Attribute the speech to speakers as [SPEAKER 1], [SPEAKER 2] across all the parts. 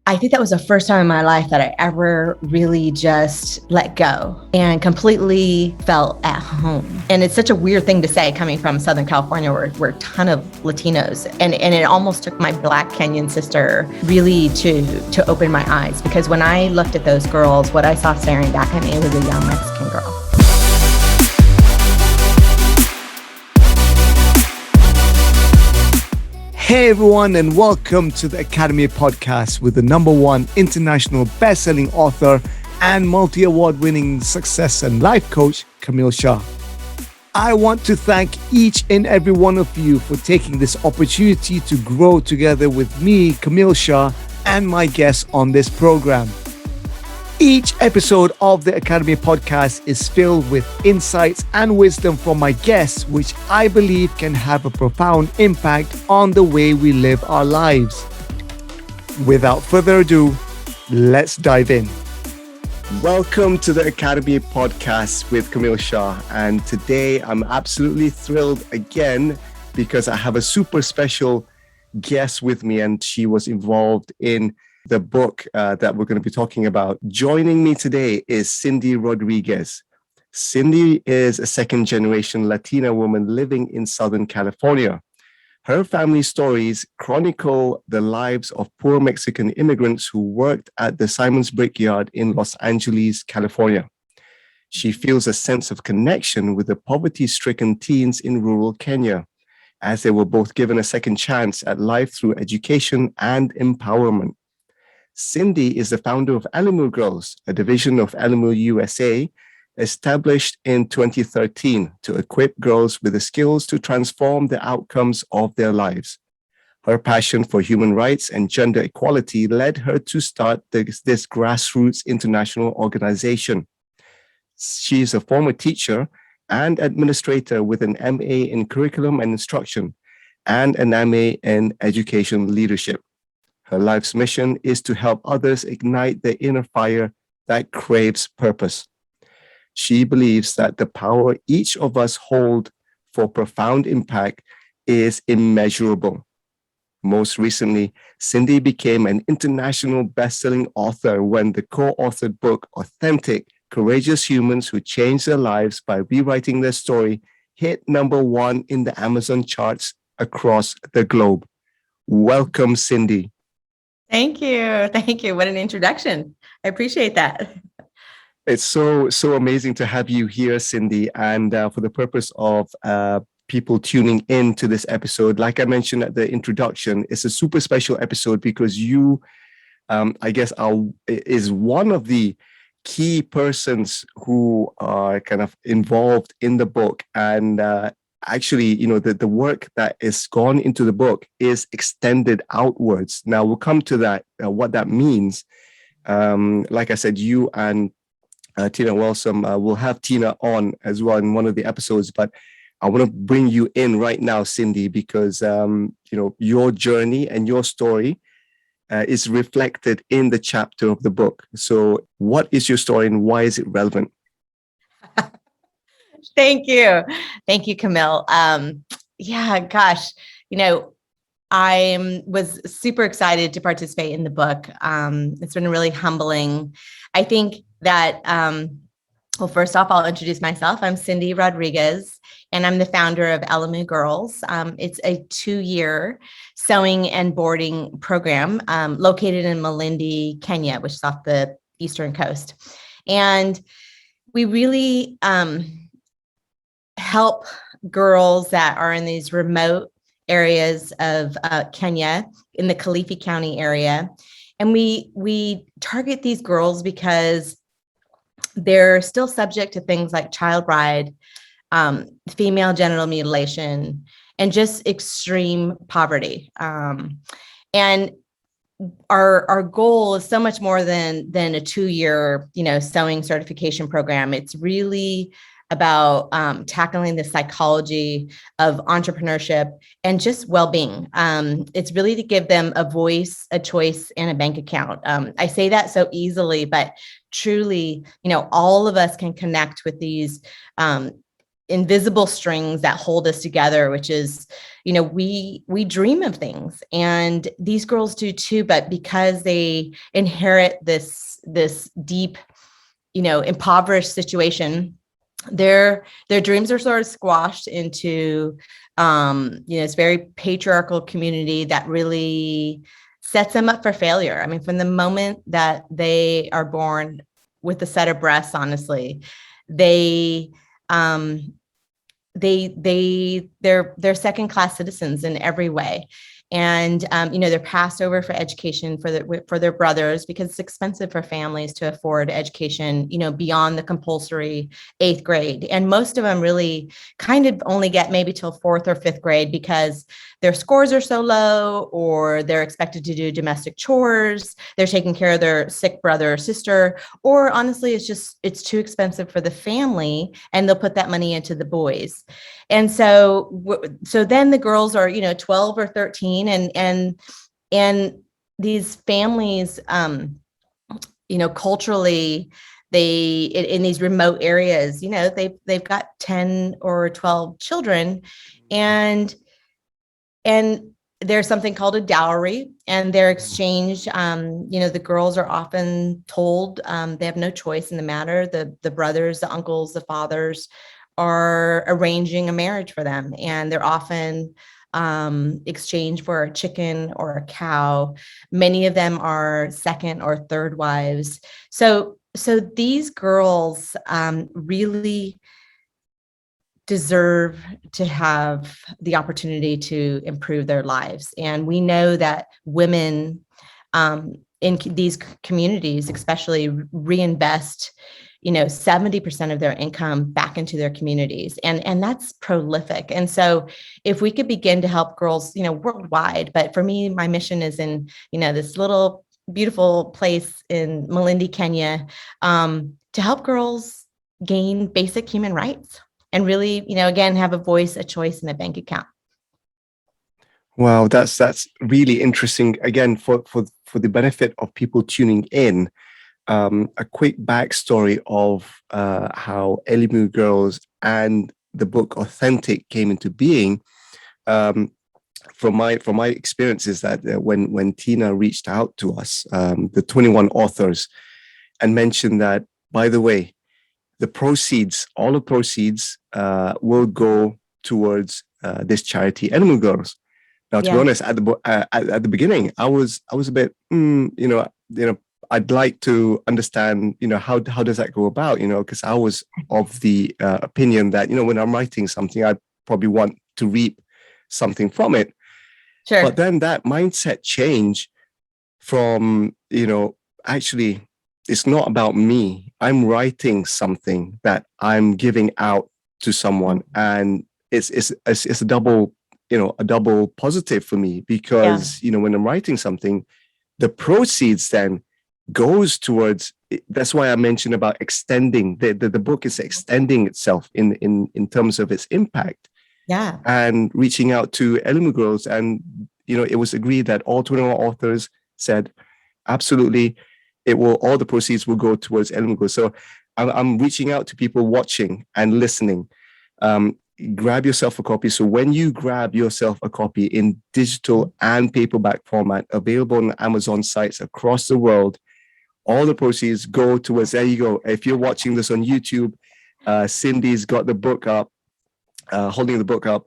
[SPEAKER 1] I think that was the first time in my life that I ever really just let go and completely felt at home. And it's such a weird thing to say coming from Southern California, where we're a ton of Latinos. And it almost took my Black Kenyan sister really to open my eyes, because when I looked at those girls, what I saw staring back at me was a young Mexican girl.
[SPEAKER 2] Hey everyone, and welcome to the Academy podcast with the #1 international best-selling author and multi-award winning success and life coach, Kamil Shah. I want to thank each and every one of you for taking this opportunity to grow together with me, Kamil Shah, and my guests on this program. Each episode of the Academy podcast is filled with insights and wisdom from my guests, which I believe can have a profound impact on the way we live our lives. Without further ado, let's dive in. Welcome to the Academy podcast with Kamil Shah. And today I'm absolutely thrilled again because I have a super special guest with me, and she was involved in the book that we're going to be talking about. Joining me today is Cindy Rodriguez. Cindy is a second-generation Latina woman living in Southern California. Her family stories chronicle the lives of poor Mexican immigrants who worked at the Simons Brickyard in Los Angeles, California. She feels a sense of connection with the poverty-stricken teens in rural Kenya, as they were both given a second chance at life through education and empowerment. Cindy is the founder of Elimu Girls, a division of Elimu-USA, established in 2013 to equip girls with the skills to transform the outcomes of their lives. Her passion for human rights and gender equality led her to start this grassroots international organization. She is a former teacher and administrator with an MA in curriculum and instruction and an MA in education leadership. Her life's mission is to help others ignite the inner fire that craves purpose. She believes that the power each of us hold for profound impact is immeasurable. Most recently, Cindy became an international best-selling author when the co-authored book, Authentic, Courageous Humans Who Change Their Lives by Rewriting Their Story, hit #1 in the Amazon charts across the globe. Welcome, Cindy.
[SPEAKER 1] Thank you. Thank you. What an introduction. I appreciate that.
[SPEAKER 2] It's so amazing to have you here, Cindy. And for the purpose of people tuning in to this episode, like I mentioned at the introduction, it's a super special episode because you, I guess, is one of the key persons who are kind of involved in the book. And actually, the work that is gone into the book is extended outwards. Now, we'll come to that, what that means. Like I said, you and Tina Wellsome will have Tina on as well in one of the episodes, but I want to bring you in right now, Cindy, because, your journey and your story is reflected in the chapter of the book. So what is your story and why is it relevant?
[SPEAKER 1] Thank you. Thank you, Kamil. Yeah, gosh, I was super excited to participate in the book. It's been really humbling. I think that, well, first off, I'll introduce myself. I'm Cindy Rodriguez, and I'm the founder of Elimu Girls. It's a 2-year sewing and boarding program located in Malindi, Kenya, which is off the eastern coast. And we really help girls that are in these remote areas of Kenya in the Kilifi County area. And we target these girls because they're still subject to things like child bride, female genital mutilation, and just extreme poverty. And our goal is so much more than a 2-year, sewing certification program. It's really about tackling the psychology of entrepreneurship and just well-being. It's really to give them a voice, a choice, and a bank account. I say that so easily, but truly, all of us can connect with these invisible strings that hold us together, which is, we dream of things, and these girls do too, but because they inherit this deep, impoverished situation, their dreams are sort of squashed into this very patriarchal community that really sets them up for failure. I mean, from the moment that they are born with a set of breasts, honestly, they're second class citizens in every way. And, they're passed over for education for their brothers, because it's expensive for families to afford education, beyond the compulsory 8th grade. And most of them really kind of only get maybe till 4th or 5th grade, because their scores are so low, or they're expected to do domestic chores. They're taking care of their sick brother or sister, or honestly, it's too expensive for the family, and they'll put that money into the boys. And so then the girls are, 12 or 13, and these families, culturally, they, in these remote areas, they've got 10 or 12 children, and there's something called a dowry, and they're exchanged. The girls are often told they have no choice in the matter. The brothers, the uncles, the fathers are arranging a marriage for them, and they're often exchanged for a chicken or a cow. Many of them are second or third wives. So these girls really deserve to have the opportunity to improve their lives. And we know that women in these communities especially reinvest 70% of their income back into their communities. And that's prolific. And so if we could begin to help girls, worldwide, but for me, my mission is in, this little beautiful place in Malindi, Kenya, to help girls gain basic human rights and really, again, have a voice, a choice, and a bank account.
[SPEAKER 2] Wow, that's really interesting. Again, for the benefit of people tuning in, a quick backstory of how Elimu Girls and the book Authentic came into being. From my experiences, that when Tina reached out to us, the 21 authors, and mentioned that, by the way, all the proceeds will go towards this charity, Elimu Girls. Now, to be honest, at the beginning, I was a bit, I'd like to understand, how does that go about, because I was of the opinion that, when I'm writing something, I probably want to reap something from it. Sure. But then that mindset change from, actually, it's not about me. I'm writing something that I'm giving out to someone, and it's a double, a double positive for me, because, when I'm writing something, the proceeds then goes towards, that's why I mentioned about extending, the book is extending itself in terms of its impact. Yeah. And reaching out to Elimu Girls, and, it was agreed that all 21 authors said, absolutely, all the proceeds will go towards Elimu Girls. So I'm reaching out to people watching and listening. Grab yourself a copy. So when you grab yourself a copy in digital and paperback format, available on Amazon sites across the world, all the proceeds go towards, there you go. If you're watching this on YouTube, Cindy's got the book up, holding the book up,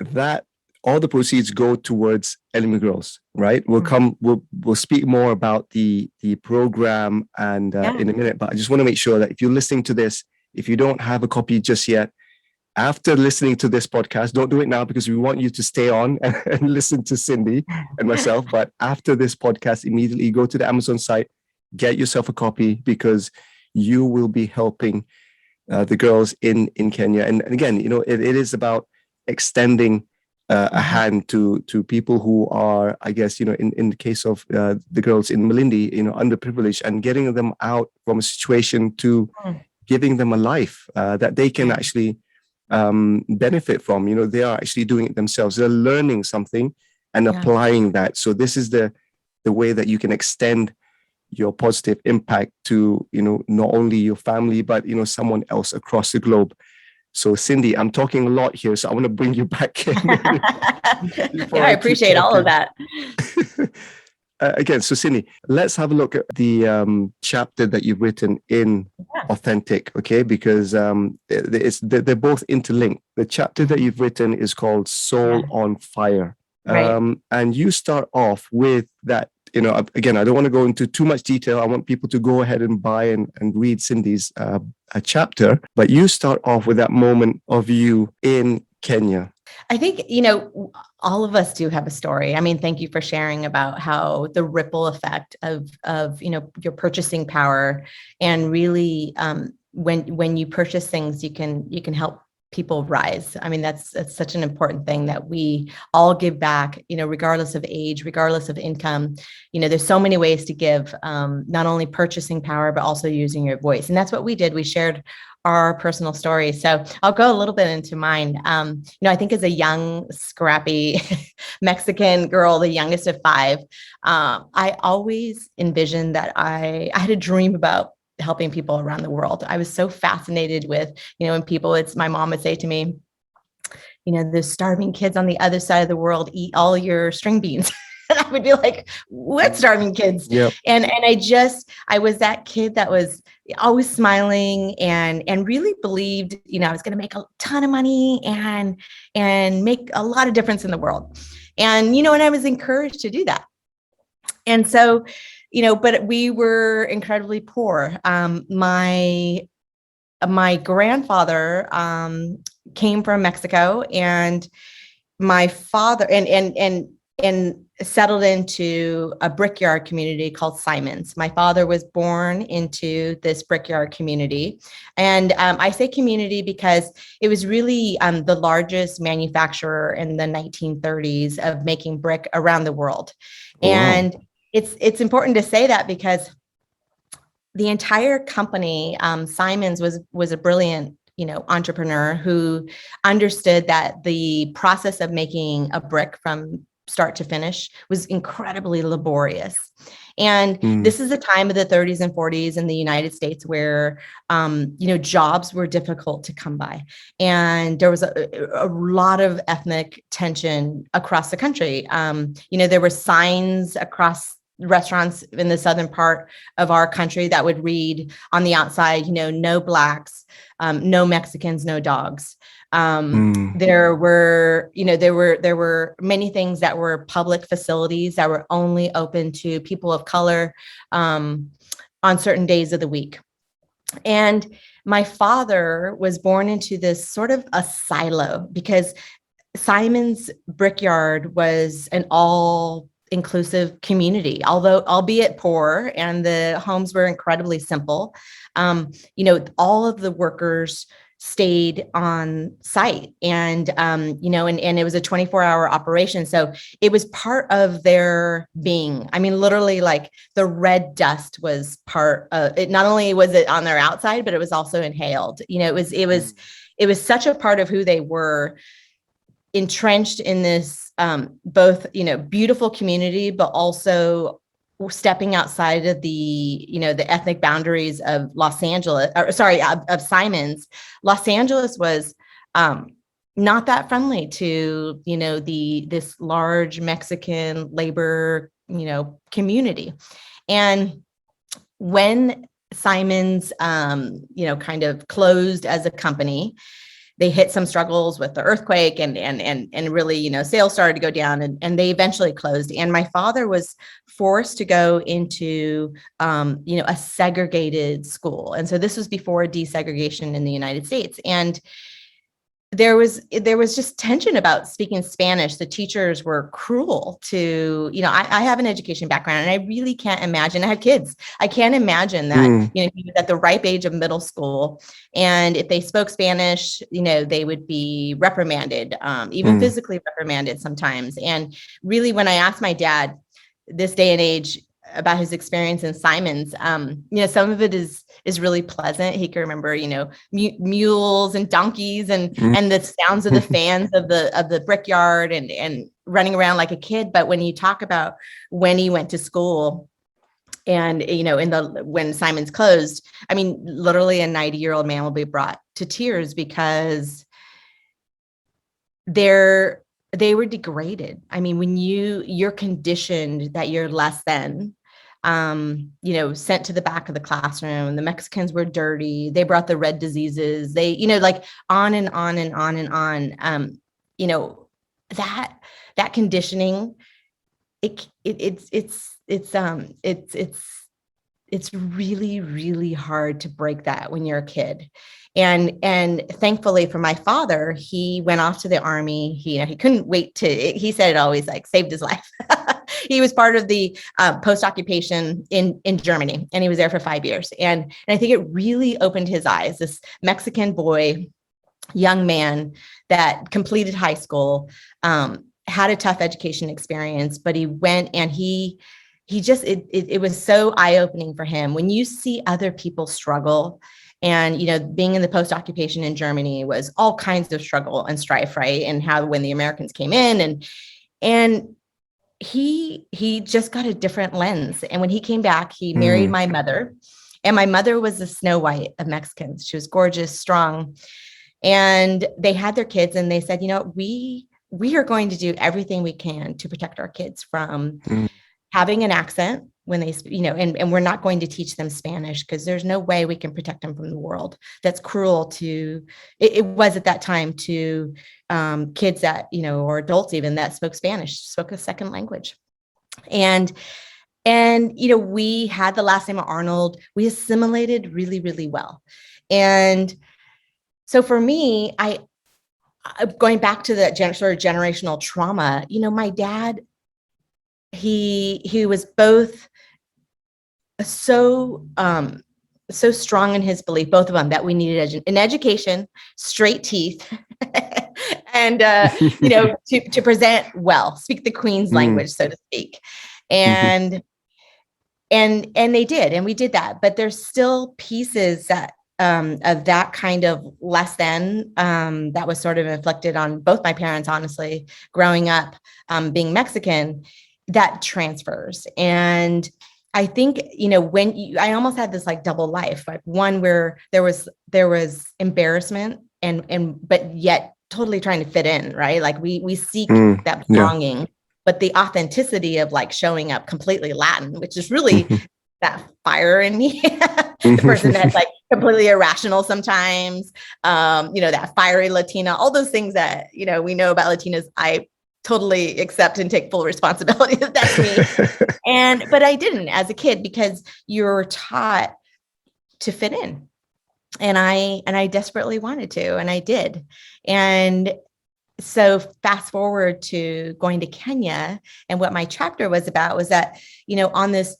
[SPEAKER 2] that all the proceeds go towards Elimu Girls, right? We'll speak more about the program and in a minute, but I just want to make sure that if you're listening to this, if you don't have a copy just yet, after listening to this podcast, don't do it now, because we want you to stay on and listen to Cindy and myself. But after this podcast, immediately go to the Amazon site, get yourself a copy, because you will be helping the girls in Kenya. And again, it is about extending a hand to people who are, I guess, in the case of the girls in Malindi, underprivileged, and getting them out from a situation to giving them a life that they can actually benefit from. They are actually doing it themselves. They're learning something and applying that. So this is the way that you can extend your positive impact to, not only your family, but, someone else across the globe. So Cindy, I'm talking a lot here, so I want to bring you back in.
[SPEAKER 1] Yeah, I appreciate all of that.
[SPEAKER 2] Again, so Cindy, let's have a look at the chapter that you've written in Authentic, okay? Because they're both interlinked. The chapter that you've written is called Soul on Fire.
[SPEAKER 1] Right.
[SPEAKER 2] And you start off with that, again, I don't want to go into too much detail. I want people to go ahead and buy and read Cindy's a chapter, but you start off with that moment of you in Kenya.
[SPEAKER 1] I think, all of us do have a story. I mean, thank you for sharing about how the ripple effect of your purchasing power, and really when you purchase things, you can help people rise. I mean, that's such an important thing that we all give back, regardless of age, regardless of income. There's so many ways to give, not only purchasing power, but also using your voice. And that's what we did. We shared our personal stories. So I'll go a little bit into mine. I think as a young, scrappy Mexican girl, the youngest of five, I always envisioned that I had a dream about helping people around the world. I was so fascinated with, when my mom would say to me, the starving kids on the other side of the world eat all your string beans. And I would be like, what starving kids?
[SPEAKER 2] Yep.
[SPEAKER 1] And I was that kid that was always smiling and really believed, I was going to make a ton of money and make a lot of difference in the world. And, and I was encouraged to do that. And so, but we were incredibly poor. My grandfather came from Mexico, and my father and settled into a brickyard community called Simons. My father was born into this brickyard community. And I say community because it was really the largest manufacturer in the 1930s of making brick around the world. Wow. And it's important to say that because the entire company, Simons was a brilliant entrepreneur who understood that the process of making a brick from start to finish was incredibly laborious. And this is the time of the 30s and 40s in the United States where, jobs were difficult to come by. And there was a lot of ethnic tension across the country. There were signs across restaurants in the southern part of our country that would read on the outside, no blacks, no Mexicans, no dogs. There were many things that were public facilities that were only open to people of color on certain days of the week. And my father was born into this sort of a silo because Simons Brickyard was an all-inclusive community, albeit poor, and the homes were incredibly simple. All of the workers stayed on site, and and it was a 24-hour operation. So it was part of their being. I mean, literally, like the red dust was part of it. Not only was it on their outside, but it was also inhaled. It was such a part of who they were, entrenched in this both beautiful community, but also stepping outside of the the ethnic boundaries of of Simons. Los Angeles was not that friendly to this large Mexican labor community. And when Simons kind of closed as a company, they hit some struggles with the earthquake and really, sales started to go down, and they eventually closed. And my father was forced to go into, a segregated school. And so this was before desegregation in the United States. And there was just tension about speaking Spanish. The teachers were cruel to, I have an education background, and I really can't imagine. I have kids. I can't imagine that, he was at the ripe age of middle school. And if they spoke Spanish, they would be reprimanded, even physically reprimanded sometimes. And really, when I asked my dad this day and age about his experience in Simons, some of it is really pleasant. He can remember, mules and donkeys and the sounds of the fans of the brickyard and running around like a kid. But when you talk about when he went to school, And, when Simons closed, I mean, literally a 90-year-old man will be brought to tears because they were degraded. I mean, when you're conditioned that you're less than, sent to the back of the classroom, the Mexicans were dirty, they brought the red diseases, they, like on and on and on and on. That conditioning, it's really, really hard to break that when you're a kid. And thankfully for my father, he went off to the army. He couldn't wait he said it always like saved his life. He was part of the post-occupation in Germany, and he was there for 5 years. And I think it really opened his eyes, this Mexican boy, young man that completed high school, had a tough education experience, but he went and it was so eye-opening for him. When you see other people struggle, and, being in the post-occupation in Germany was all kinds of struggle and strife, right? And how when the Americans came in and he just got a different lens. And when he came back, he married my mother, and my mother was the Snow White of Mexicans. She was gorgeous, strong, and they had their kids, and they said, we are going to do everything we can to protect our kids from having an accent when they, and we're not going to teach them Spanish because there's no way we can protect them from the world. That's cruel to, it was at that time, to kids that, or adults even that spoke Spanish, spoke a second language. And we had the last name of Arnold. We assimilated really, really well. And so for me, going back to that sort of generational trauma, my dad, he was both so strong in his belief, both of them, that we needed an education, straight teeth, and to present well, speak the Queen's language, so to speak, and they did, and we did that. But there's still pieces that of that kind of less than that was sort of inflicted on both my parents, honestly, growing up, being Mexican, that transfers. And I think, I almost had this like double life, like one where there was embarrassment but yet totally trying to fit in, right? Like we seek that belonging, but the authenticity of like showing up completely Latin, which is really that fire in me, the person that's like completely irrational sometimes, that fiery Latina, all those things that, we know about Latinas, I totally accept and take full responsibility that that's me. But I didn't as a kid because you're taught to fit in. And I desperately wanted to, and I did. And so fast forward to going to Kenya, and what my chapter was about was that, on this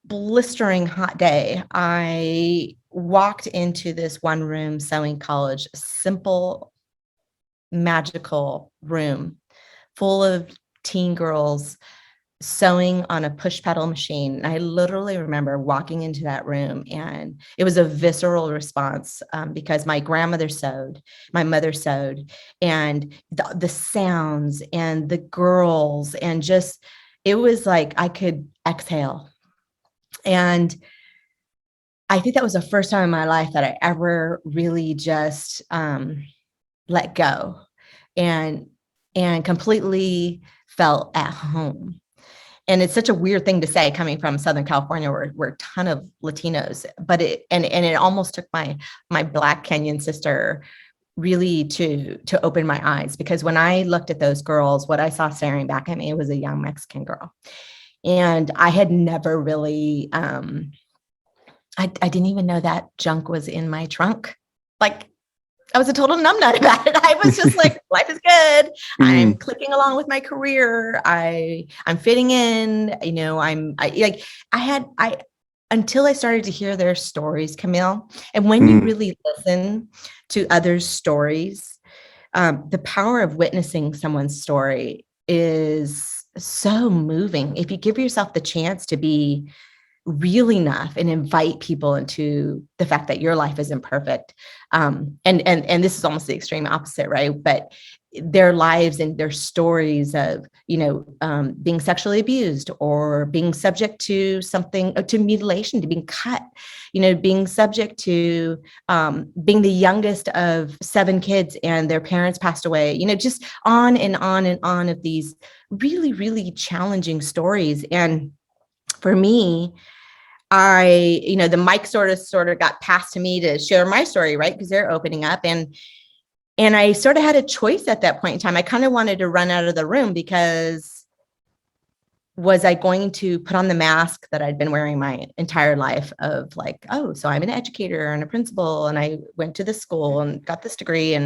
[SPEAKER 1] blistering hot day, I walked into this one room sewing college, simple, magical room full of teen girls sewing on a push pedal machine. And I literally remember walking into that room, and it was a visceral response because my grandmother sewed, my mother sewed, and the sounds and the girls, and just, it was like I could exhale. And I think that was the first time in my life that I ever really just let go and completely felt at home. And it's such a weird thing to say coming from Southern California, where we're a ton of Latinos, but it almost took my Black Kenyan sister really to open my eyes, because when I looked at those girls, what I saw staring back at me was a young Mexican girl. And I had never really, I didn't even know that junk was in my trunk. Like, I was a total numbnut about it. I was just like, life is good. I'm clicking along with my career. I'm fitting in, until I started to hear their stories, Kamil. And when you really listen to others' stories, the power of witnessing someone's story is so moving. If you give yourself the chance to be real enough and invite people into the fact that your life isn't perfect. And this is almost the extreme opposite, right? But their lives and their stories of, being sexually abused or being subject to something, to mutilation, to being cut, being subject to being the youngest of 7 kids and their parents passed away, just on and on and on of these really, really challenging stories. And for me, the mic sort of got passed to me to share my story, right? Because they're opening up. And I sort of had a choice at that point in time. I kind of wanted to run out of the room because was I going to put on the mask that I'd been wearing my entire life of like, oh, so I'm an educator and a principal and I went to this school and got this degree,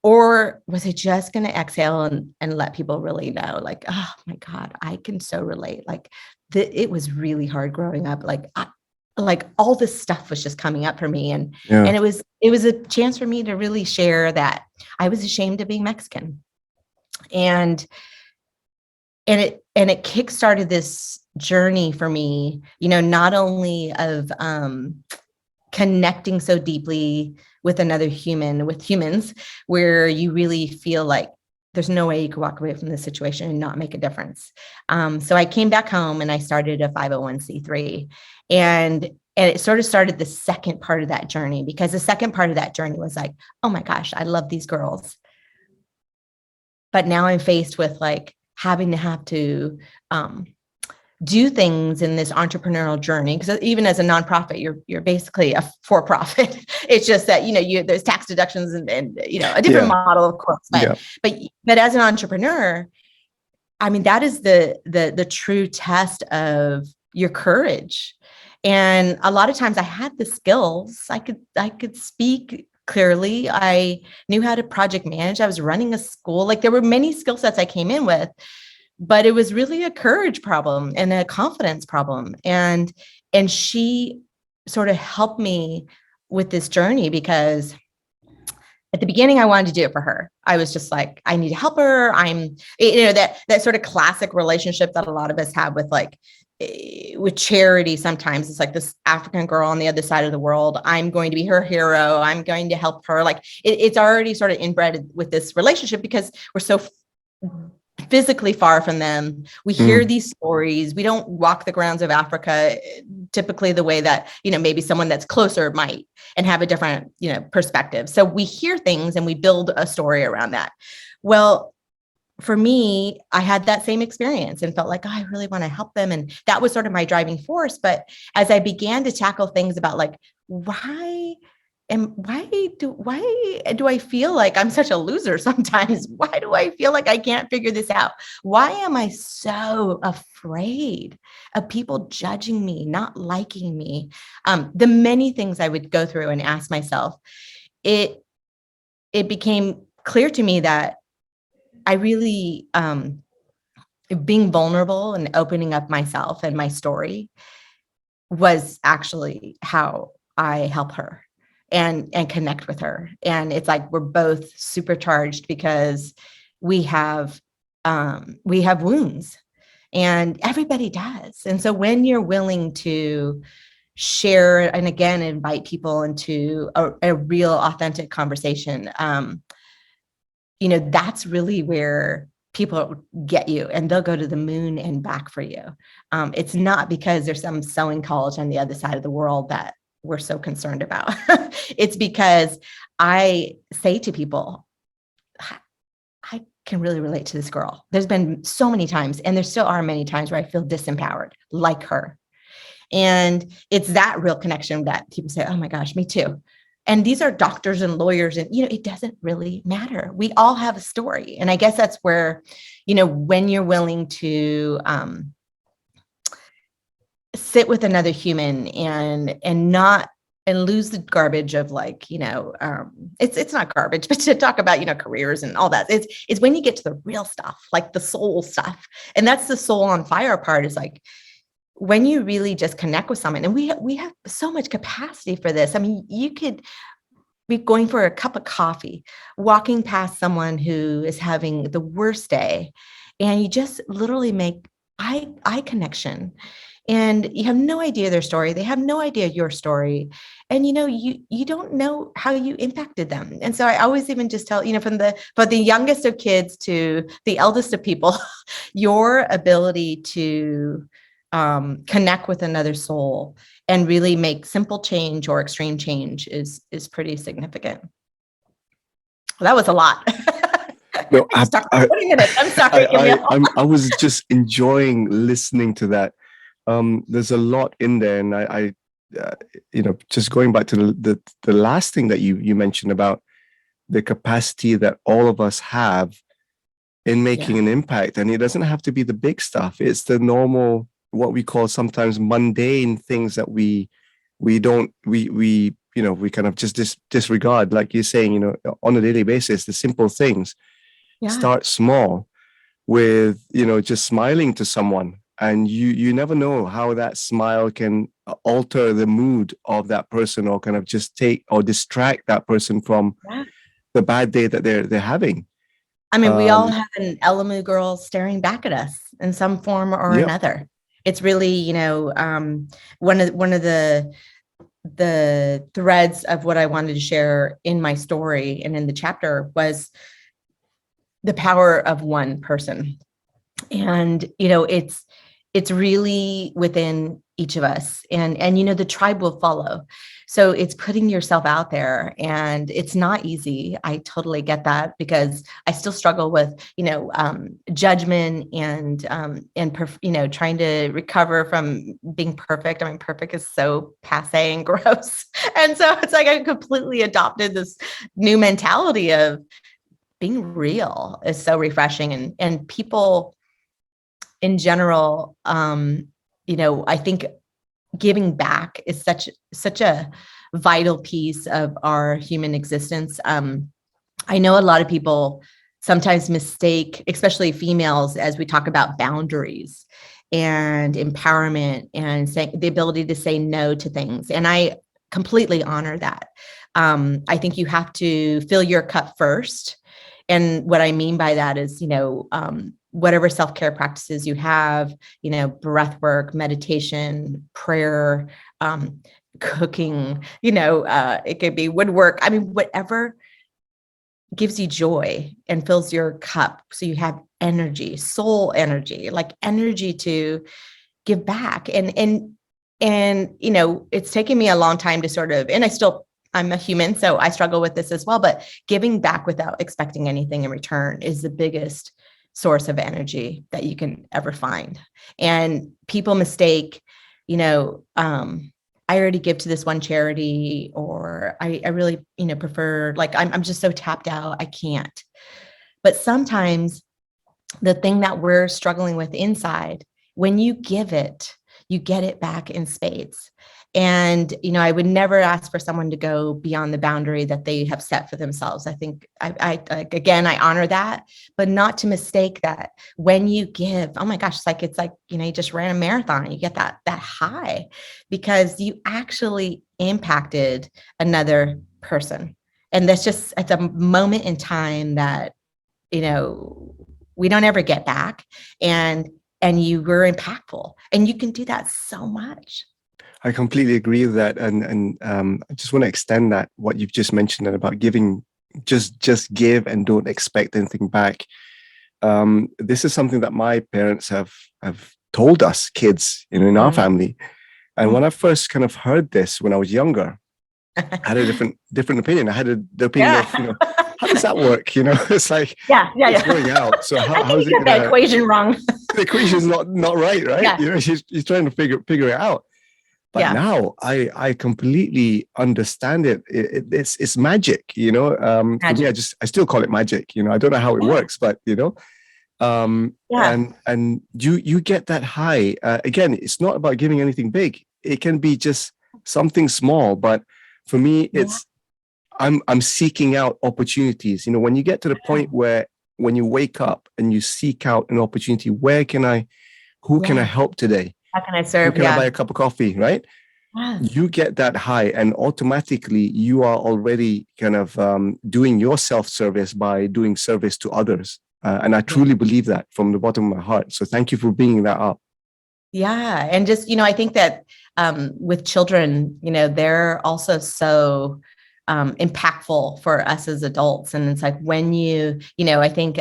[SPEAKER 1] or was I just going to exhale and let people really know, like, oh my God, I can so relate. Like it was really hard growing up. Like all this stuff was just coming up for me. And it was a chance for me to really share that I was ashamed of being Mexican. And it kickstarted this journey for me, not only of connecting so deeply with another human, with humans, where you really feel like there's no way you could walk away from this situation and not make a difference. So I came back home and I started a 501c3, and it sort of started the second part of that journey, because the second part of that journey was like, oh my gosh, I love these girls. But now I'm faced with like having to do things in this entrepreneurial journey, because even as a nonprofit, you're basically a for-profit. It's just that there's tax deductions and a different model, of course. But as an entrepreneur, I mean, that is the true test of your courage. And a lot of times I had the skills. I could speak clearly. I knew how to project manage. I was running a school. Like there were many skill sets I came in with. But it was really a courage problem and a confidence problem. And she sort of helped me with this journey, because at the beginning, I wanted to do it for her. I was just like, I need to help her. That sort of classic relationship that a lot of us have with with charity. Sometimes it's like this African girl on the other side of the world. I'm going to be her hero. I'm going to help her. Like it's already sort of inbred with this relationship, because we're so physically far from them. We hear these stories. We don't walk the grounds of Africa typically the way that, maybe someone that's closer might, and have a different, perspective. So we hear things and we build a story around that. Well, for me, I had that same experience and felt like, oh, I really want to help them. And that was sort of my driving force. But as I began to tackle things about like, why do I feel like I'm such a loser sometimes? Why do I feel like I can't figure this out? Why am I so afraid of people judging me, not liking me? The many things I would go through and ask myself, it became clear to me that I really, being vulnerable and opening up myself and my story was actually how I help her and connect with her. And it's like, we're both supercharged because we have wounds, and everybody does. And so when you're willing to share and again, invite people into a real authentic conversation, that's really where people get you, and they'll go to the moon and back for you. It's not because there's some sewing college on the other side of the world that we're so concerned about. It's because I say to people, I can really relate to this girl. There's been so many times, and there still are many times where I feel disempowered like her. And it's that real connection that people say, oh my gosh, me too. And these are doctors and lawyers, and, it doesn't really matter. We all have a story. And I guess that's where, when you're willing to sit with another human and not, and lose the garbage of like, it's not garbage, but to talk about, careers and all that. It's when you get to the real stuff, like the soul stuff. And that's the soul on fire part, is like, when you really just connect with someone, and we have so much capacity for this. I mean, you could be going for a cup of coffee, walking past someone who is having the worst day, and you just literally make eye connection. and you have no idea their story. They have no idea your story. And, you don't know how you impacted them. And so I always even just tell, from the youngest of kids to the eldest of people, your ability to connect with another soul and really make simple change or extreme change is pretty significant. Well, that was a lot.
[SPEAKER 2] No,
[SPEAKER 1] I'm sorry.
[SPEAKER 2] I was just enjoying listening to that. There's a lot in there, and I just going back to the last thing that you mentioned about the capacity that all of us have in making an impact, and it doesn't have to be the big stuff. It's the normal, what we call sometimes mundane things that we kind of just disregard, like you're saying, on a daily basis, the simple things. Start small with, just smiling to someone, and you never know how that smile can alter the mood of that person, or kind of just take or distract that person from the bad day that they're having.
[SPEAKER 1] I mean, we all have an Elimu girl staring back at us in some form or another. It's really, one of the threads of what I wanted to share in my story and in the chapter was the power of one person. And, it's really within each of us, and the tribe will follow. So it's putting yourself out there, and it's not easy. I totally get that, because I still struggle with, judgment and trying to recover from being perfect. I mean, perfect is so passe and gross. And so it's like I completely adopted this new mentality of being real is so refreshing, and people in general, I think giving back is such a vital piece of our human existence. I know a lot of people sometimes mistake, especially females, as we talk about boundaries and empowerment and the ability to say no to things. And I completely honor that. I think you have to fill your cup first. And what I mean by that is, whatever self-care practices you have, breath work, meditation, prayer, cooking, it could be woodwork. I mean, whatever gives you joy and fills your cup. So you have energy, soul energy, like energy to give back. And it's taken me a long time to sort of, and I'm a human, so I struggle with this as well, but giving back without expecting anything in return is the biggest source of energy that you can ever find. And people mistake, I already give to this one charity, or I really, prefer, like, I'm just so tapped out, I can't. But sometimes the thing that we're struggling with inside, when you give it, you get it back in spades. And, I would never ask for someone to go beyond the boundary that they have set for themselves. I think I honor that, but not to mistake that when you give, oh my gosh, it's like, you just ran a marathon, you get that high because you actually impacted another person. And it's a moment in time that, we don't ever get back, and you were impactful, and you can do that so much.
[SPEAKER 2] I completely agree with that, and I just want to extend that, what you've just mentioned about giving, just give and don't expect anything back. This is something that my parents have told us kids, in our family. And when I first kind of heard this when I was younger, I had a different opinion. I had the opinion of, how does that work? It's like, it's going out. So how is it
[SPEAKER 1] going to... the equation wrong.
[SPEAKER 2] The equation's not right?
[SPEAKER 1] Yeah.
[SPEAKER 2] She's trying to figure it out. But now I completely understand it. It's magic, magic. For me, I still call it magic. I don't know how it works, but and you get that high. Again, it's not about giving anything big. It can be just something small. But for me, it's I'm seeking out opportunities. When you get to the point where when you wake up and you seek out an opportunity, who can I help today?
[SPEAKER 1] How can I serve?
[SPEAKER 2] Who can I buy a cup of coffee, right? Yeah. You get that high, and automatically you are already kind of doing your self-service by doing service to others. And I truly believe that from the bottom of my heart. So thank you for bringing that up.
[SPEAKER 1] Yeah. And just, I think that with children, they're also so impactful for us as adults. And it's like when I think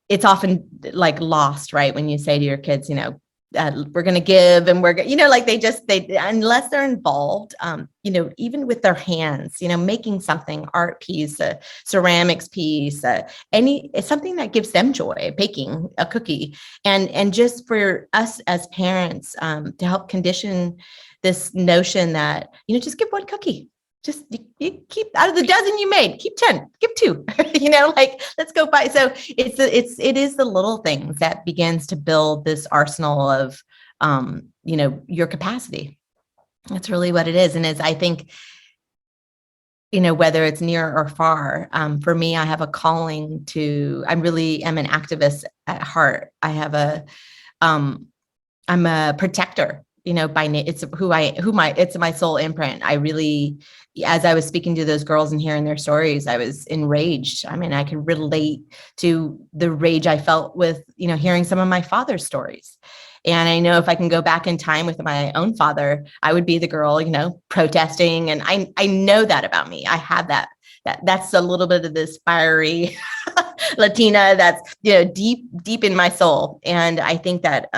[SPEAKER 1] it's often like lost, right? When you say to your kids, we're going to give and like they unless they're involved, even with their hands, making something, art piece, a ceramics piece, it's something that gives them joy, baking a cookie. And just for us as parents, to help condition this notion that, just give one cookie. Just you keep out of the dozen you made, keep 10, give 2, like let's go buy. So it is the little things that begins to build this arsenal of, your capacity. That's really what it is. And I think, whether it's near or far, for me, I have a calling I really am an activist at heart. I'm a protector. It's my soul imprint. I really, as I was speaking to those girls and hearing their stories, I was enraged. I mean, I can relate to the rage I felt with, hearing some of my father's stories. And I know if I can go back in time with my own father, I would be the girl, protesting. And I know that about me. I have that's a little bit of this fiery Latina that's, deep in my soul. And I think that,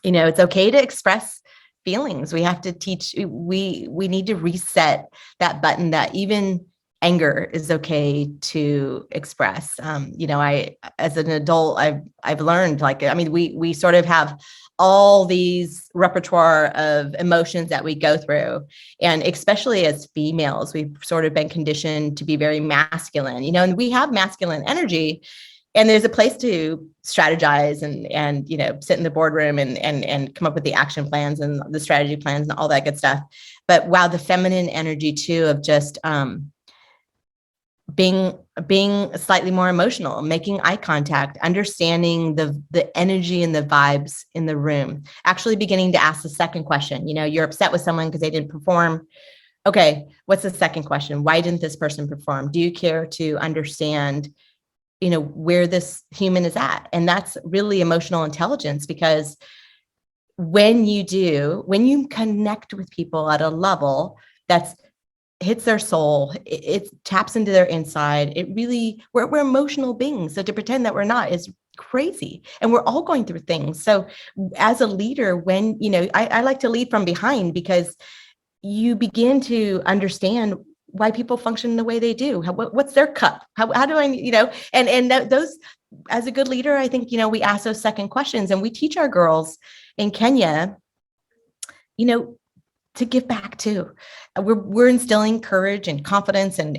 [SPEAKER 1] it's okay to express feelings. We have to we need to reset that button that even anger is okay to express. As an adult, I've learned, we sort of have all these repertoire of emotions that we go through. And especially as females, we've sort of been conditioned to be very masculine, and we have masculine energy. And there's a place to strategize and sit in the boardroom and come up with the action plans and the strategy plans and all that good stuff. But wow, the feminine energy too of just being slightly more emotional, making eye contact, understanding the energy and the vibes in the room, actually beginning to ask the second question. You're upset with someone because they didn't perform. Okay, what's the second question? Why didn't this person perform? Do you care to understand where this human is at? And that's really emotional intelligence, because when you connect with people at a level that's hits their soul, it taps into their inside. It really, we're emotional beings. So to pretend that we're not is crazy. And we're all going through things. So as a leader, when, I like to lead from behind, because you begin to understand why people function the way they do. What's their cup? How do I, and those, as a good leader, I think, we ask those second questions, and we teach our girls in Kenya, to give back too. We're instilling courage and confidence, and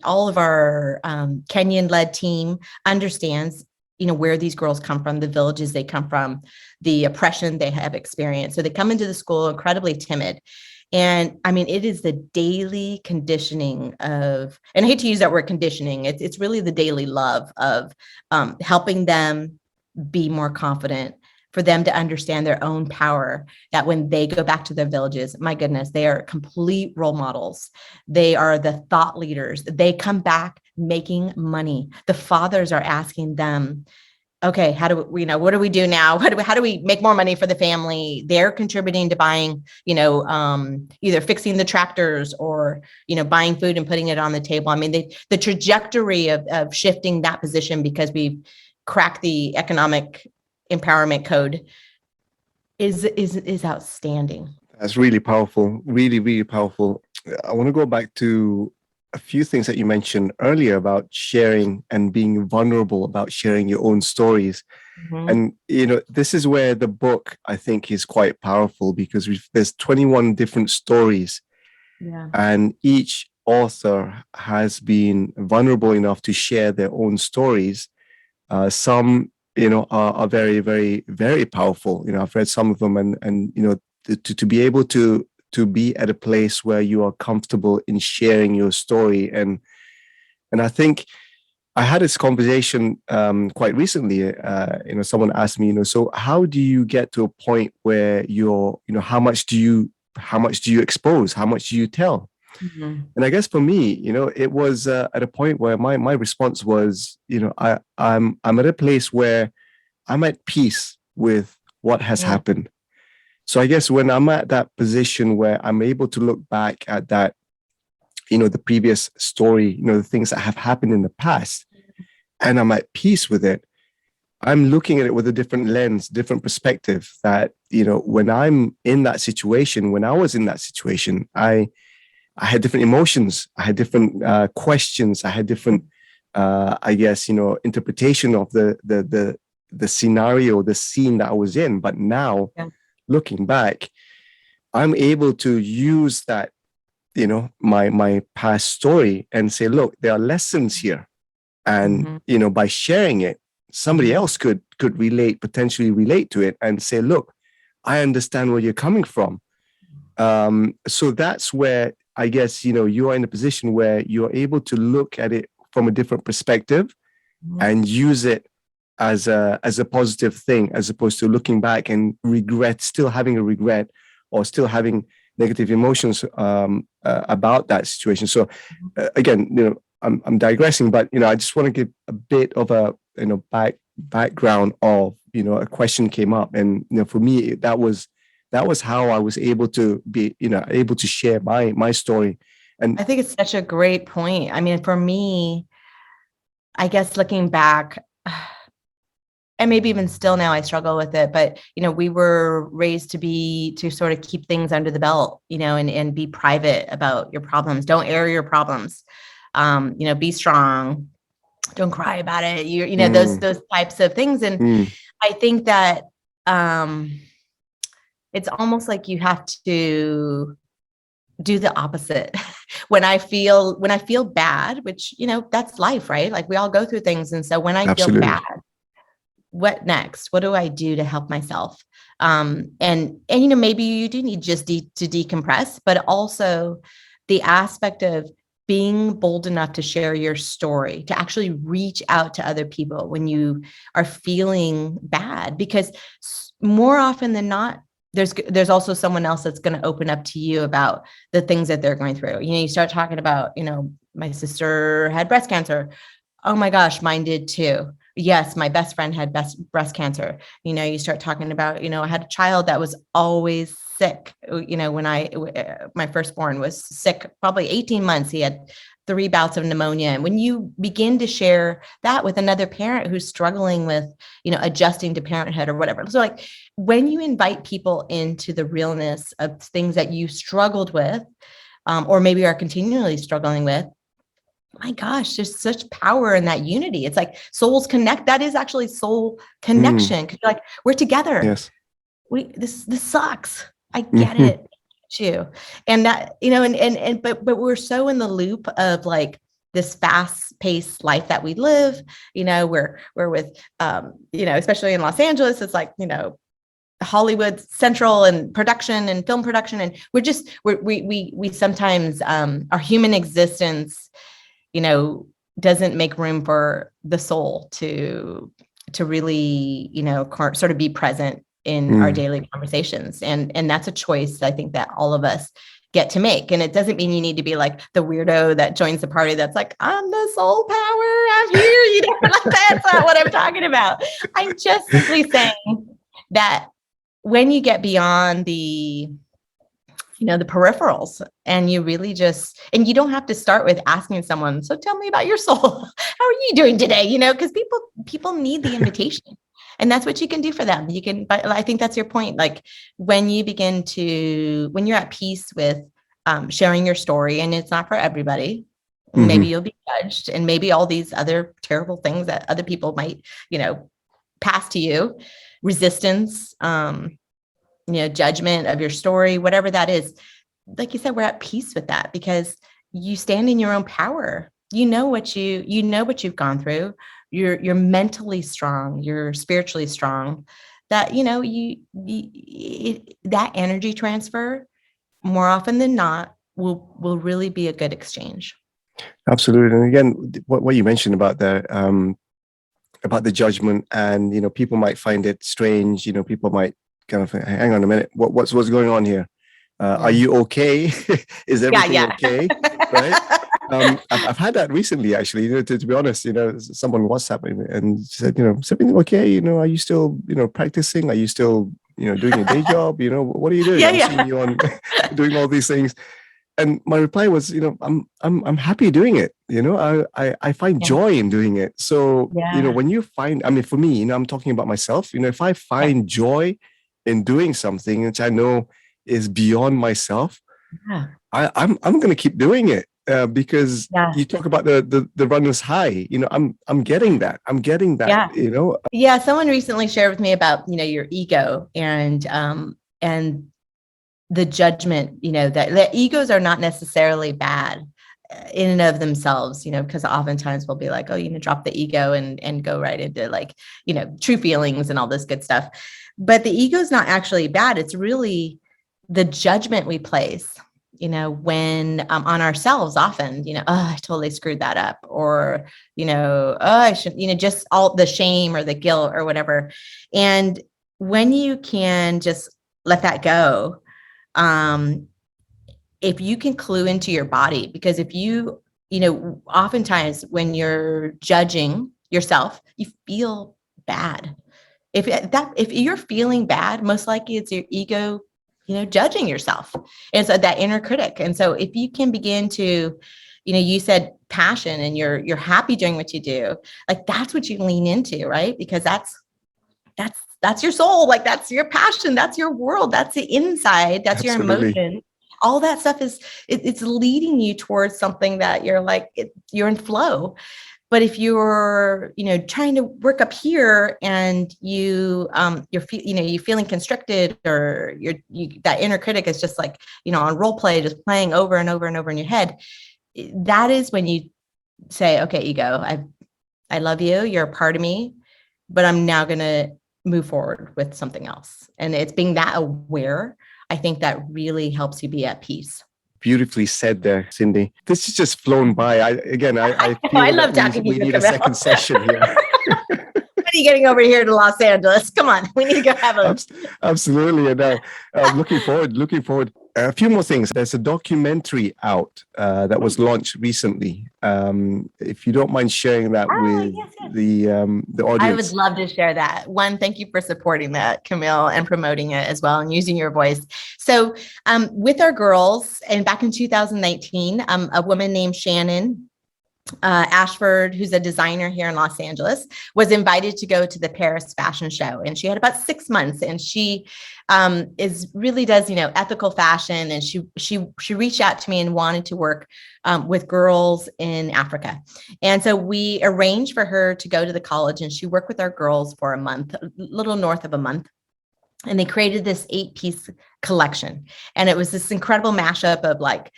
[SPEAKER 1] all of our Kenyan-led team understands, where these girls come from, the villages they come from, the oppression they have experienced. So they come into the school incredibly timid. And I mean, it is the daily conditioning of, and I hate to use that word conditioning, it's really the daily love of helping them be more confident, for them to understand their own power, that when they go back to their villages, my goodness, they are complete role models. They are the thought leaders. They come back making money. The fathers are asking them, okay, how do we, what do we do now? How do we make more money for the family? They're contributing to buying, either fixing the tractors or, buying food and putting it on the table. I mean, the trajectory of shifting that position, because we've cracked the economic empowerment code, is outstanding.
[SPEAKER 2] That's really powerful. Really, really powerful. I want to go back to a few things that you mentioned earlier about sharing and being vulnerable, about sharing your own stories. Mm-hmm. And, this is where the book, I think, is quite powerful, because there's 21 different stories. Yeah. And each author has been vulnerable enough to share their own stories. Some, are very, very, very powerful. I've read some of them, and to be able to be at a place where you are comfortable in sharing your story. And I think I had this conversation quite recently. Someone asked me, so how do you get to a point where you're, how much do you expose? How much do you tell? Mm-hmm. And I guess for me, it was at a point where my response was, I'm at a place where I'm at peace with what has
[SPEAKER 1] Yeah.
[SPEAKER 2] happened. So I guess when I'm at that position where I'm able to look back at that, the previous story, the things that have happened in the past, and I'm at peace with it, I'm looking at it with a different lens, different perspective, that, when I'm in that situation, when I was in that situation, I had different emotions. I had different questions. I had different, I guess, interpretation of the scenario, the scene that I was in. But now, looking back, I'm able to use that, my past story and say, look, there are lessons here. And, by sharing it, somebody else could potentially relate to it and say, look, I understand where you're coming from. So that's where I guess, you are in a position where you're able to look at it from a different perspective and use it as a positive thing, as opposed to looking back and still having a regret or still having negative emotions about that situation. So again, I'm digressing, but I just want to give a bit of a background of a question came up, and for me that was how I was able to be able to share my story. And
[SPEAKER 1] I think it's such a great point. I mean, for me, I guess looking back, and maybe even still now I struggle with it, but, we were raised to sort of keep things under the belt, and be private about your problems. Don't air your problems. Be strong. Don't cry about it. Those types of things. And I think that, it's almost like you have to do the opposite. When I feel bad, which, that's life, right? Like we all go through things. And so when I
[SPEAKER 2] Absolutely.
[SPEAKER 1] feel bad, what next? What do I do to help myself? And maybe you do need just to decompress, but also the aspect of being bold enough to share your story, to actually reach out to other people when you are feeling bad, because more often than not, there's also someone else that's going to open up to you about the things that they're going through. You start talking about, my sister had breast cancer. Oh my gosh, mine did too. Yes, my best friend had breast cancer. You start talking about, I had a child that was always sick. When my firstborn was sick, probably 18 months, he had 3 bouts of pneumonia. And when you begin to share that with another parent who's struggling with, adjusting to parenthood or whatever. So like when you invite people into the realness of things that you struggled with, or maybe are continually struggling with, my gosh, there's such power in that unity. It's like souls connect. That is actually soul connection. Cause you're like, we're together.
[SPEAKER 2] Yes.
[SPEAKER 1] This sucks. I get it too. And that, but we're so in the loop of like this fast-paced life that we live. We're with, especially in Los Angeles, it's like, Hollywood Central and production and film production. And we sometimes, our human existence, doesn't make room for the soul to really, sort of be present in our daily conversations. And that's a choice I think that all of us get to make. And it doesn't mean you need to be like the weirdo that joins the party that's like, I'm the soul power, I'm here. That's not what I'm talking about. I'm just simply saying that when you get beyond the peripherals, and you really and you don't have to start with asking someone, so tell me about your soul. How are you doing today? Because people need the invitation. And that's what you can do for them. But I think that's your point. Like when you're at peace with sharing your story, and it's not for everybody, maybe you'll be judged, and maybe all these other terrible things that other people might, pass to you, resistance, judgment of your story, whatever that is. Like you said, we're at peace with that because you stand in your own power. You know what you've gone through. You're mentally strong. You're spiritually strong. That that energy transfer, more often than not, will really be a good exchange.
[SPEAKER 2] Absolutely. And again, what you mentioned about the judgment, and people might find it strange. People might kind of hang on a minute. What's going on here? Are you okay? Is everything okay? Right?
[SPEAKER 3] I've had that recently, actually. To be honest, someone WhatsApped me and said, is everything okay? Are you still, practicing? Are you still, doing your day job? What are you doing?
[SPEAKER 1] Yeah,
[SPEAKER 3] I'm
[SPEAKER 1] yeah.
[SPEAKER 3] seeing you on doing all these things. And my reply was, I'm happy doing it. I find joy in doing it. So, when you find, I mean, for me, I'm talking about myself. If I find joy in doing something which I know is beyond myself, I'm going to keep doing it. Because you talk about the runner's high, I'm getting that.
[SPEAKER 1] Yeah. Someone recently shared with me about, your ego and the judgment, that egos are not necessarily bad in and of themselves, because oftentimes we'll be like, oh, drop the ego and go right into like, true feelings and all this good stuff. But the ego is not actually bad. It's really the judgment we place, when on ourselves often, oh, I totally screwed that up, or, oh, I should, just all the shame or the guilt or whatever. And when you can just let that go, if you can clue into your body, because if you, oftentimes when you're judging yourself, you feel bad. If you're feeling bad, most likely it's your ego, judging yourself. And so that inner critic. And so if you can begin to, you said passion and you're happy doing what you do, like that's what you lean into, right? Because that's your soul. Like that's your passion. That's your world. That's the inside. That's
[SPEAKER 3] Absolutely.
[SPEAKER 1] your emotion. All that stuff it's leading you towards something that you're like, you're in flow. But if you're, trying to work up here and you're feeling constricted, or that inner critic is just like, on role play, just playing over and over and over in your head. That is when you say, okay, ego, I love you. You're a part of me, but I'm now going to move forward with something else. And it's being that aware. I think that really helps you be at peace.
[SPEAKER 3] Beautifully said there, Cindy. This has just flown by. I feel
[SPEAKER 1] I love talking to you.
[SPEAKER 3] We need a second session here.
[SPEAKER 1] When are you getting over here to Los Angeles? Come on, we need to go have a.
[SPEAKER 3] Absolutely, and looking forward. A few more things. There's a documentary out that was launched recently. If you don't mind sharing that with the audience.
[SPEAKER 1] I would love to share that. One, thank you for supporting that, Kamil, and promoting it as well and using your voice. So with our girls, and back in 2019, a woman named Shannon Ashford, who's a designer here in Los Angeles, was invited to go to the Paris fashion show. And she had about 6 months, and she really does, ethical fashion. And she reached out to me and wanted to work with girls in Africa. And so we arranged for her to go to the college, and she worked with our girls for a month, a little north of a month. And they created this 8-piece collection. And it was this incredible mashup of like,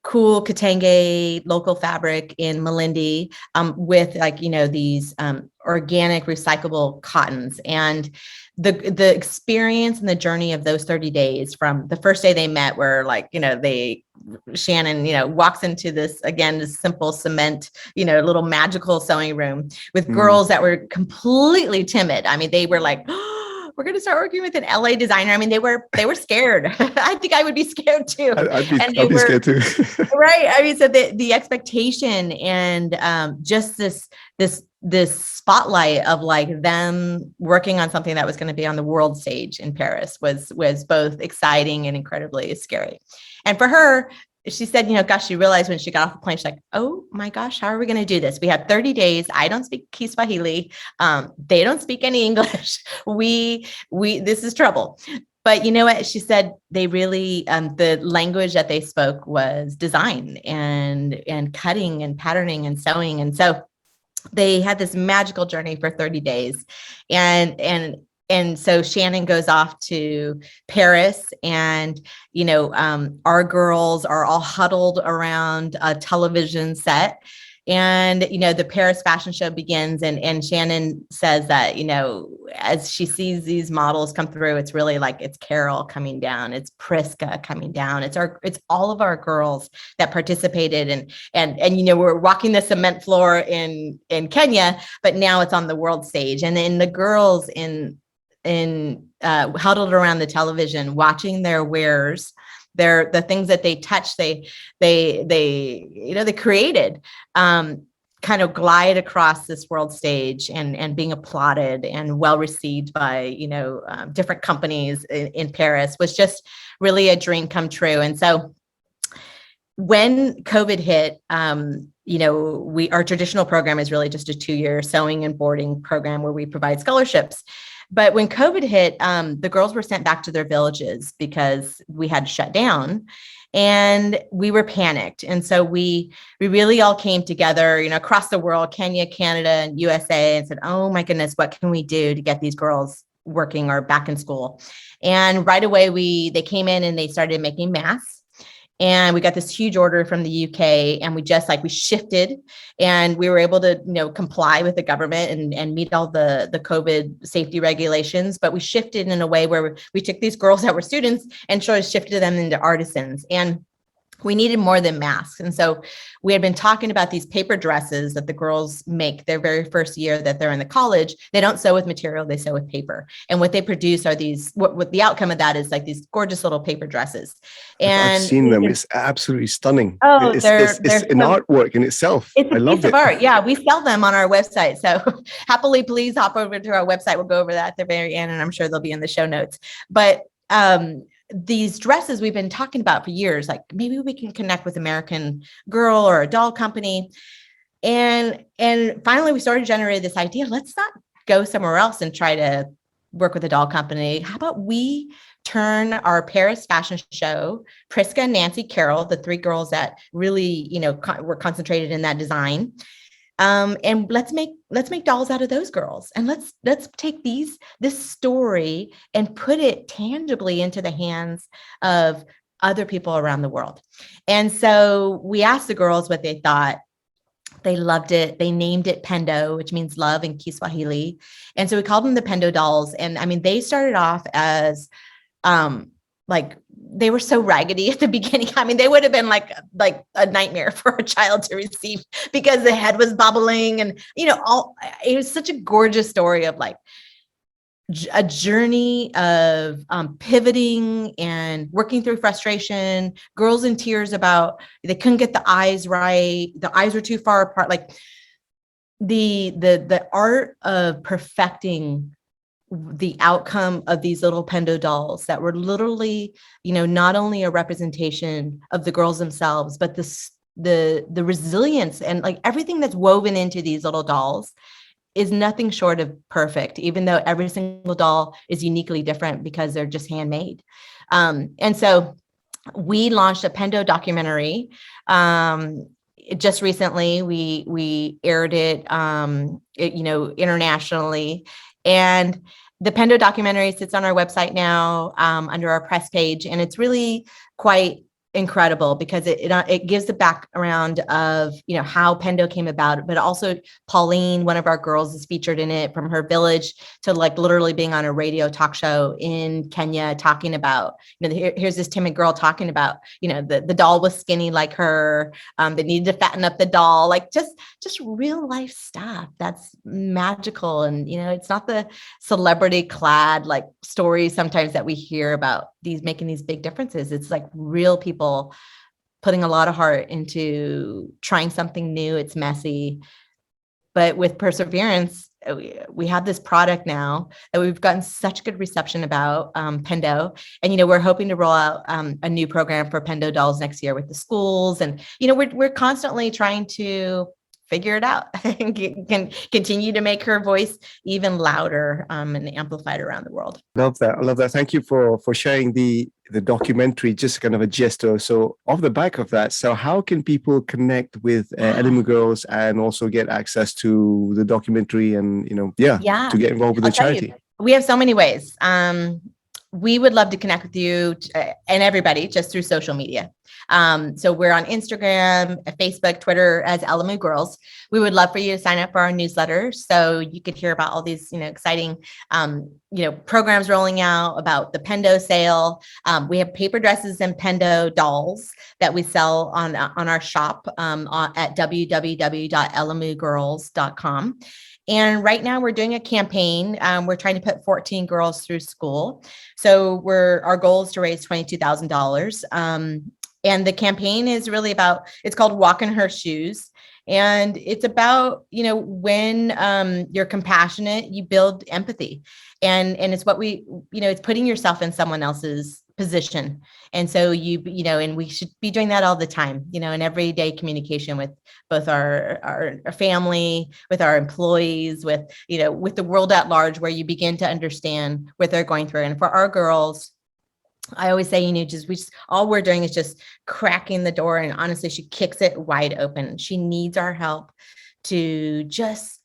[SPEAKER 1] cool Katenge local fabric in Malindi with like, these organic recyclable cottons. And the experience and the journey of those 30 days, from the first day they met, where like, Shannon, walks into this simple cement, little magical sewing room with girls that were completely timid. I mean, they were like, we're going to start working with an LA designer. I mean, they were scared. I think I would be scared too.
[SPEAKER 3] I'd be scared too.
[SPEAKER 1] Right. I mean, so the expectation and just this spotlight of like them working on something that was going to be on the world stage in Paris was both exciting and incredibly scary. And for her, she said, gosh, she realized when she got off the plane, she's like, oh my gosh, how are we going to do this? We have 30 days. I don't speak Kiswahili. They don't speak any English. This is trouble. But you know what? She said they really, the language that they spoke was design and cutting and patterning and sewing. And so they had this magical journey for 30 days. And so Shannon goes off to Paris, and, our girls are all huddled around a television set. And, the Paris fashion show begins, and Shannon says that, as she sees these models come through, it's really like, it's Carol coming down, it's Priska coming down. It's all of our girls that participated, and we're walking the cement floor in Kenya, but now it's on the world stage. And then the girls huddled around the television, watching their wares the things that they touch, they created, kind of glide across this world stage and being applauded and well received by, different companies in Paris was just really a dream come true. And so when COVID hit, our traditional program is really just a 2-year sewing and boarding program where we provide scholarships. But when COVID hit, the girls were sent back to their villages because we had to shut down. And we were panicked. And so we really all came together, across the world, Kenya, Canada, and USA, and said, oh my goodness, what can we do to get these girls working or back in school? And right away, they came in and they started making masks. And we got this huge order from the UK, and we shifted, and we were able to, comply with the government and meet all the COVID safety regulations. But we shifted in a way where we took these girls that were students and sort of shifted them into artisans. And we needed more than masks. And so we had been talking about these paper dresses that the girls make their very first year that they're in the college. They don't sew with material, they sew with paper. And what they produce are these, what the outcome of that is like these gorgeous little paper dresses. And
[SPEAKER 3] I've seen them. It's absolutely stunning.
[SPEAKER 1] Oh,
[SPEAKER 3] it's
[SPEAKER 1] they're
[SPEAKER 3] an artwork in itself.
[SPEAKER 1] It's a
[SPEAKER 3] I love
[SPEAKER 1] piece of art. Yeah, we sell them on our website. So happily, please hop over to our website. We'll go over that at the very end, and I'm sure they'll be in the show notes. But these dresses we've been talking about for years, like maybe we can connect with American Girl or a doll company. And finally we started generating this idea. Let's not go somewhere else and try to work with a doll company. How about we turn our Paris fashion show, Priska and Nancy Carroll, the 3 girls that really, were concentrated in that design. And let's make dolls out of those girls, and let's take this story and put it tangibly into the hands of other people around the world. And so we asked the girls what they thought. They loved it. They named it Pendo, which means love in Kiswahili. And so we called them the Pendo Dolls. And I mean, they started off as they were so raggedy at the beginning. I mean, they would have been like a nightmare for a child to receive because the head was bubbling, and it was such a gorgeous story of like a journey of pivoting and working through frustration, girls in tears about they couldn't get the eyes right. The eyes were too far apart. Like the art of perfecting the outcome of these little Pendo dolls that were literally, not only a representation of the girls themselves, but the resilience and like everything that's woven into these little dolls is nothing short of perfect, even though every single doll is uniquely different because they're just handmade. And so we launched a Pendo documentary. Just recently, we aired it, internationally. And the Pendo documentary sits on our website now under our press page. And it's really quite incredible because it gives the background of, how Pendo came about, but also Pauline, one of our girls, is featured in it, from her village to like literally being on a radio talk show in Kenya, talking about, here's this timid girl talking about, the doll was skinny like her, they needed to fatten up the doll, like just real life stuff that's magical. And, it's not the celebrity clad like stories sometimes that we hear about making these big differences. It's like real people putting a lot of heart into trying something new. It's messy, but with perseverance, we have this product now that we've gotten such good reception about, Pendo. And, we're hoping to roll out a new program for Pendo dolls next year with the schools. And, we're constantly trying to figure it out and can continue to make her voice even louder and amplified around the world.
[SPEAKER 3] Love that. I love that. Thank you for sharing the documentary, just kind of a gesture. So off the back of that, so how can people connect with Elimu Girls and also get access to the documentary and, to get involved with the charity?
[SPEAKER 1] We have so many ways. We would love to connect with you and everybody just through social media. So we're on Instagram, Facebook, Twitter as Elimu Girls. We would love for you to sign up for our newsletter so you could hear about all these, exciting, programs rolling out, about the Pendo sale. We have paper dresses and Pendo dolls that we sell on our shop at www.elimugirls.com. And right now we're doing a campaign. We're trying to put 14 girls through school. So our goal is to raise $22,000. And the campaign is really it's called Walk in Her Shoes. And it's about, when you're compassionate, you build empathy. And it's it's putting yourself in someone else's position. And so and we should be doing that all the time, in everyday communication with both our family, with our employees, with the world at large, where you begin to understand what they're going through. And for our girls, I always say, all we're doing is just cracking the door. And honestly, she kicks it wide open. She needs our help to just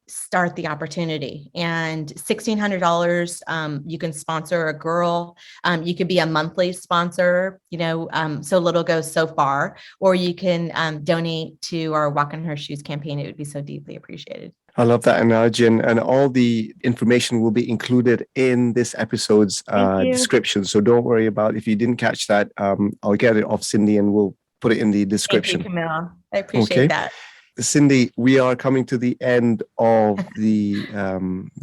[SPEAKER 1] start the opportunity. And $1,600, you can sponsor a girl. You could be a monthly sponsor, so little goes so far, or you can donate to our Walk in Her Shoes campaign. It would be so deeply appreciated.
[SPEAKER 3] I love that analogy, and all the information will be included in this episode's description. So don't worry about if you didn't catch that. I'll get it off Cindy and we'll put it in the description.
[SPEAKER 1] Thank you, Kamil. I appreciate that.
[SPEAKER 3] Cindy, we are coming to the end of the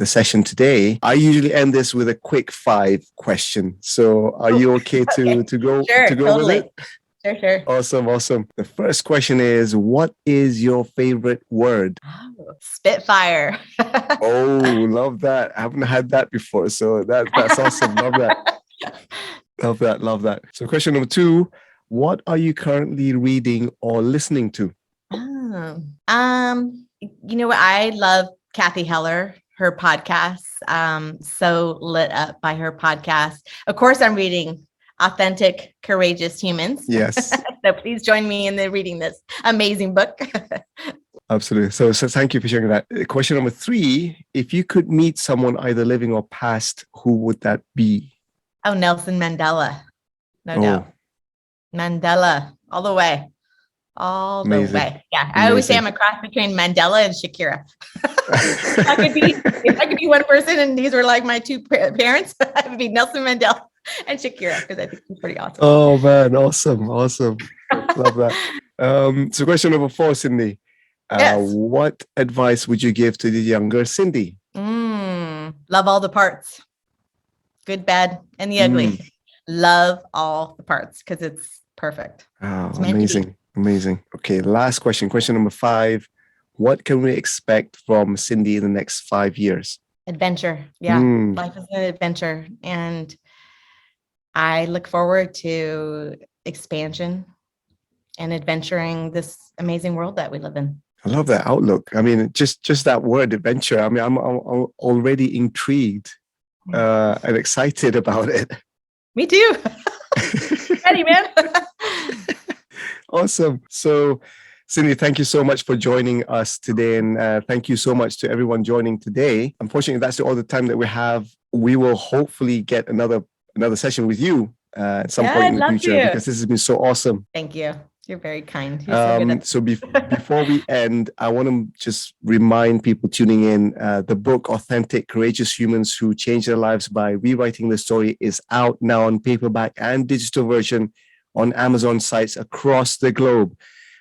[SPEAKER 3] session today. I usually end this with a quick 5 question. So are you okay to go
[SPEAKER 1] totally.
[SPEAKER 3] with it?
[SPEAKER 1] Sure.
[SPEAKER 3] Awesome. The first question is, what is your favorite word?
[SPEAKER 1] Oh, Spitfire.
[SPEAKER 3] Oh, love that. I haven't had that before. So that's awesome. Love that. Love that. So question number 2, what are you currently reading or listening to?
[SPEAKER 1] I love Kathy Heller, her podcast. So lit up by her podcast. Of course, I'm reading Authentic, Courageous Humans.
[SPEAKER 3] Yes.
[SPEAKER 1] So please join me in reading this amazing book.
[SPEAKER 3] Absolutely. So thank you for sharing that. Question number 3, if you could meet someone either living or past, who would that be?
[SPEAKER 1] Oh, Nelson Mandela. No doubt. Mandela, all the way. All the way. Yeah. I always say I'm a cross between Mandela and Shakira. If I could be one person and these were like my 2 parents, I would be Nelson Mandela and Shakira, because I think she's pretty awesome.
[SPEAKER 3] Oh man, awesome. Love that. So question number 4, Cindy.
[SPEAKER 1] Yes.
[SPEAKER 3] What advice would you give to the younger Cindy?
[SPEAKER 1] Love all the parts. Good, bad, and the ugly. Love all the parts, because it's perfect.
[SPEAKER 3] Oh, amazing. Okay, last question. Question number 5. What can we expect from Cindy in the next 5 years?
[SPEAKER 1] Adventure. Yeah. Life is an adventure. And I look forward to expansion and adventuring this amazing world that we live in.
[SPEAKER 3] I love that outlook. I mean, just that word, adventure. I mean, I'm already intrigued and excited about it.
[SPEAKER 1] Me too. Ready, man.
[SPEAKER 3] Awesome. So, Cindy, thank you so much for joining us today. And thank you so much to everyone joining today. Unfortunately, that's all the time that we have. We will hopefully get another session with you at some point in the future, because this has been so awesome.
[SPEAKER 1] Thank you. You're very kind. You're
[SPEAKER 3] so before we end, I want to just remind people tuning in, the book Authentic, Courageous Humans Who Change Their Lives by Rewriting the Story is out now on paperback and digital version on Amazon sites across the globe.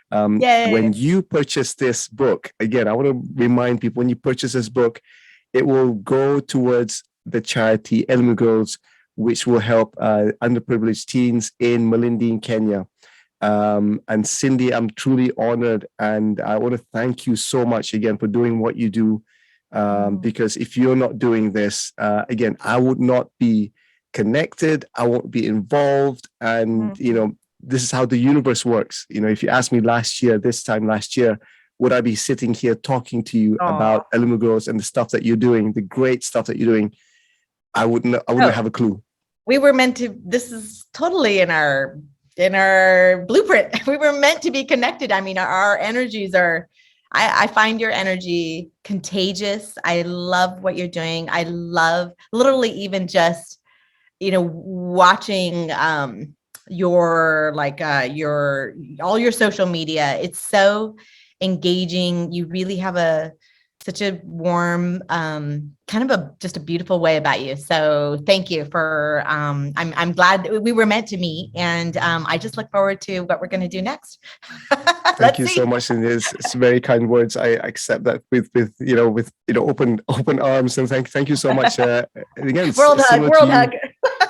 [SPEAKER 3] When you purchase this book, again, I want to remind people, when you purchase this book, it will go towards the charity Elimu Girls, which will help underprivileged teens in Malindi in Kenya. And Cindy, I'm truly honored, and I want to thank you so much again for doing what you do, because if you're not doing this, again, I would not be connected, I won't be involved, and this is how the universe works. If you asked me this time last year, would I be sitting here talking to you about Elimu Girls and the stuff that you're doing, the great stuff that you're doing, I wouldn't have a clue.
[SPEAKER 1] We were meant to, this is totally in our blueprint. We were meant to be connected. I mean, our energies are, I find your energy contagious. I love what you're doing. I love literally even just, watching your all your social media. It's so engaging. You really have a such a warm, kind of just a beautiful way about you. So thank you for, I'm glad that we were meant to meet, and I just look forward to what we're going to do next.
[SPEAKER 3] Thank you so much, Cindy. It's very kind words. I accept that with open arms, and thank you so much. Again,
[SPEAKER 1] world hug.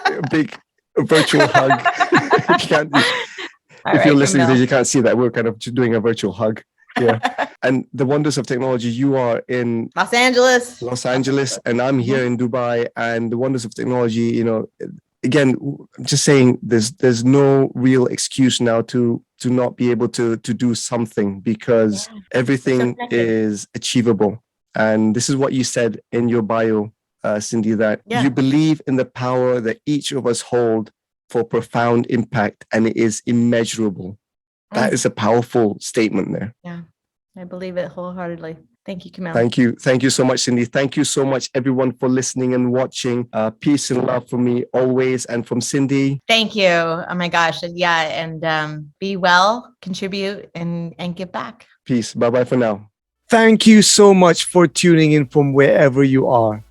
[SPEAKER 3] A big virtual hug. If you're listening to this, you can't see that. We're kind of doing a virtual hug. Yeah. And the wonders of technology, you are in
[SPEAKER 1] Los Angeles,
[SPEAKER 3] and I'm here in Dubai. And the wonders of technology, again, just saying there's no real excuse now to not be able to do something, because everything is achievable. And this is what you said in your bio, Cindy, that you believe in the power that each of us hold for profound impact, and it is immeasurable. That is a powerful statement there.
[SPEAKER 1] Yeah, I believe it wholeheartedly. Thank you, Kamil.
[SPEAKER 3] Thank you. Thank you so much, Cindy. Thank you so much, everyone, for listening and watching. Peace and love from me always, and from Cindy.
[SPEAKER 1] Thank you. Oh my gosh. Yeah. And be well, contribute, and give back.
[SPEAKER 3] Peace. Bye-bye for now.
[SPEAKER 2] Thank you so much for tuning in from wherever you are.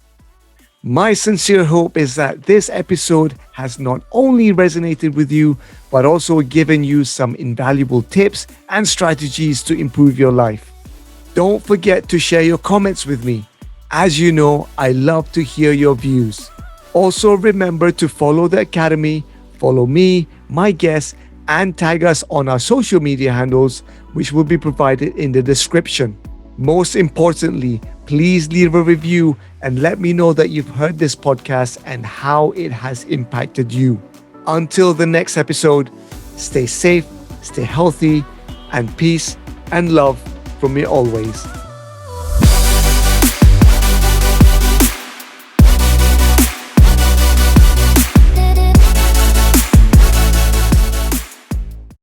[SPEAKER 2] My sincere hope is that this episode has not only resonated with you, but also given you some invaluable tips and strategies to improve your life. Don't forget to share your comments with me. As you know, I love to hear your views. Also, remember to follow the Academy, follow me, my guests, and tag us on our social media handles, which will be provided in the description. Most importantly, please leave a review and let me know that you've heard this podcast and how it has impacted you. Until the next episode, stay safe, stay healthy, and peace and love from me always.